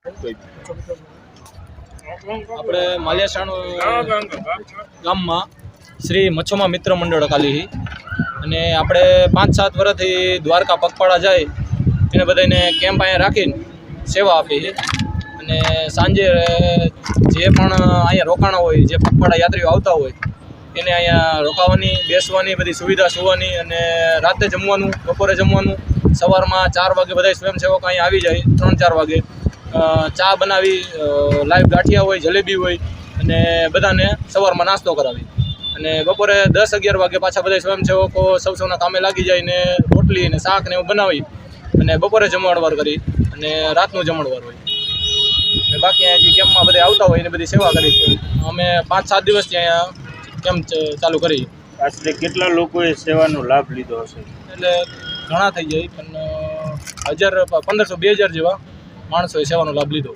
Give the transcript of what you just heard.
આપણે માલિયાસાણ ગામમાં શ્રી મચ્છોમા મિત્ર મંડળ કાલી અને આપણે 5-7 વર્ષથી દ્વારકા પગપાળા જાય એને બધાને કેમ્પ અહીંયા રાખીને સેવા આપી છે અને સાંજે જે પણ અહીંયા રોકાણા હોય, જે પગપાળા યાત્રીઓ આવતા હોય એને અહીંયા રોકાવાની, બેસવાની બધી સુવિધા, સુવાની અને રાતે જમવાનું, બપોરે જમવાનું, સવારમાં 4 વાગે બધા સ્વયંસેવક અહીંયા આવી જાય, 3-4 વાગે ચા બનાવી, લાઈવ ગાંઠિયા હોય, જલેબી હોય અને બધાને સવારમાં નાસ્તો કરાવી અને બપોરે 10-11 વાગે પાછા બધા સ્વયંસેવકો સૌના કામે લાગી જાય ને રોટલી ને શાક ને એવું બનાવી અને બપોરે જમણવાર કરી અને રાતનું જમણવાર હોય ને બાકી અહીંયા જે કેમ્પમાં બધા આવતા હોય એને બધી સેવા કરી. અમે 5-7 દિવસથી અહીંયા કેમ્પ ચાલુ કરી. આશરે કેટલા લોકોએ સેવાનો લાભ લીધો હશે? એટલે ઘણા થઈ જાય, પણ 1000, 1500, 2000 જેવા માણસોએ સેવાનો લાભ લીધો.